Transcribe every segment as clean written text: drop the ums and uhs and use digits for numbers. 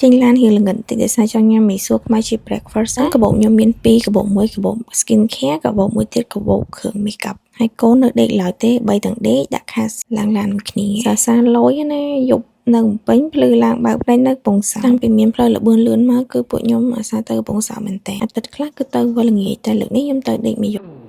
ចេញឡានហៀលល្ងិនតិចដោយសារចង់ញ៉ាំមីសួរខ្មែរជា breakfast កាបូបខ្ញុំមាន2កាបូបមួយកាបូប skin care កាបូបមួយទៀតកាបូបគ្រឿង makeup ហើយកូននៅដេកឡើយទេ3ទាំងដេកដាក់ខាសឡើងឡានមួយគ្នាសាលយណាយប់នៅពេញភ្លឺឡើងបើកផ្នែកនៅកំពង់សោមតាំងពីមានផ្លូវលបឿនលឿនមកគឺពួកខ្ញុំអាសាទៅកំពង់សោមមែនតើអាទិត្យខ្លះគឺទៅវល់ល្ងាចតែលើកនេះខ្ញុំទៅដេកមួយយប់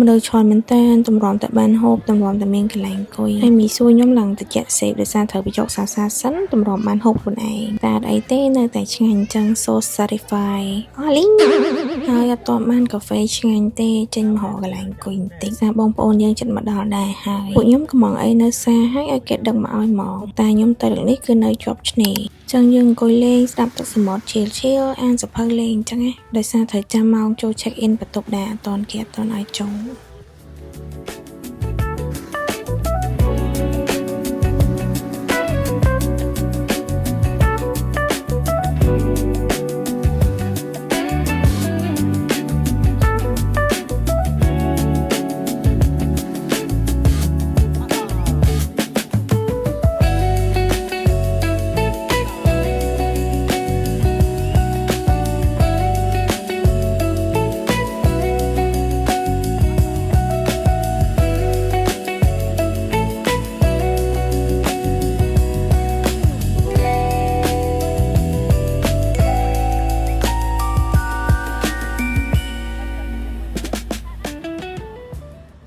មនុស្សឈរមែនតើតម្រាំតែបានហូបតម្រាំតែមានកន្លែងអង្គុយហើយមីសួរខ្ញុំឡើងតិចសេបដោយសារត្រូវបញ្ចុកសាសាសិនតម្រាំបានហូបខ្លួនឯងតែអត់អីទេនៅតែឆ្ងាញ់ចឹង so satisfied អូលីងហើយអត់ទាន់បានកាហ្វេឆ្ងាញ់ទេចេញមករកកន្លែងអង្គុយបន្តិចសារបងប្អូនយើងចិត្តមកដល់ដែរហើយពួកខ្ញុំកំងអីនៅសាហើយឲ្យគេដឹកមកឲ្យមកតែខ្ញុំទៅលើកនេះគឺនៅជាប់ឆ្នេរចឹងយើងអង្គុយលេងស្ដាប់ទឹកសមុទ្រឈៀលអានសភៅលេងចឹងណាដោយសារត្រូវចាំម៉ោងចូល check in បន្ទប់ដែរអត់ទាន់គេអត់ទាន់ឲ្យចូល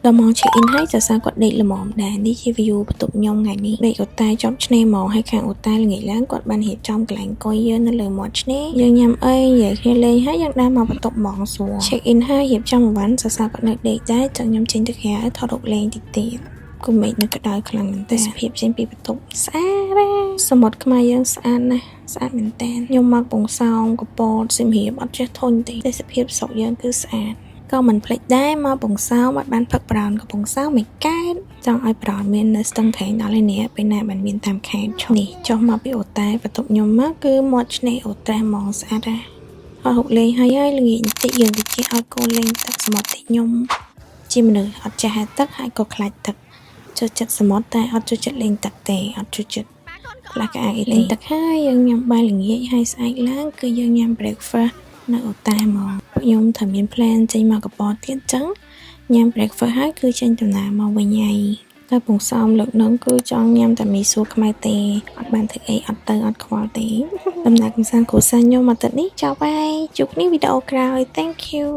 ដល់មក check in ហើយសាសាគាត់ដេកល្មមដែរនេះជា view បន្ទប់ខ្ញុំថ្ងៃនេះដេកអូតាជាប់ឆ្នេរមកហើយខាងអូតាល្ងាចឡើងគាត់បានរៀបចំកន្លែងអង្គុយយើងនៅលើមាត់ឆ្នេរយើងញ៉ាំអីនិយាយគ្នាលេងហើយយើងដើរមកបន្ទប់ហ្មងសួរ check in ហើយរៀបចំអីវ៉ាន់សាសាគាត់នៅដេកដែរចង់ខ្ញុំចេញទៅក្រៅថតរូបលេងតិចទៀតគុំមេឃនៅក្តៅខ្លាំងមែនតើទេសភាពចេញពីបន្ទប់ស្អាតសមុទ្រខ្មែរយើងស្អាតណាស់ស្អាតមែនតើខ្ញុំមកពងសោមកពតសៀមរាបអត់ចេះធុញទេទេសភាពស្រុកយើងគឺស្អាត ក៏មិនភ្លេចដែរមកពងសោមកបានផឹកប្រោនកំពង់សោមិនកើតចង់ឲ្យប្រោនមាននៅស្ទឹងត្រែងដល់ឯនេះពេលណាបានមានតាមខេត្តនេះចុះមកពីអូតែបន្ទប់ខ្ញុំមកគឺមាត់ឆ្នេរអូតែហ្មងស្អាតណាស់អត់ហុកលេងហើយល្ងាចបន្តិចយើងទៅជិះឲ្យកូនលេងទឹកសមុទ្រតិចខ្ញុំជាមនុស្សអត់ចេះទឹកហើយក៏ខ្លាចទឹកចូលចិត្តសមុទ្រតែអត់ចូលចិត្តលេងទឹកទេអត់ចូលចិត្តខ្លះក៏អាចលេងទឹកហើយយើងញ៉ាំបាយល្ងាចហើយស្អែកឡើងគឺយើងញ៉ាំ breakfast នៅអូតែហ្មងខ្ញុំថាមាន plan ចេញមកកពតទៀតចឹងញ៉ាំ breakfast ហើយគឺចេញដំណើរមកវិញហើយតែពងសោមលើកនឹងគឺចង់ញ៉ាំតែមីសួរខ្មែរទេអត់បានធ្វើអីអត់ទៅអត់ខ្វល់ទេដំណើរកម្សាន្តគ្រួសារខ្ញុំអាទិត្យនេះចប់ហើយជួបគ្នាវីដេអូក្រោយ thank you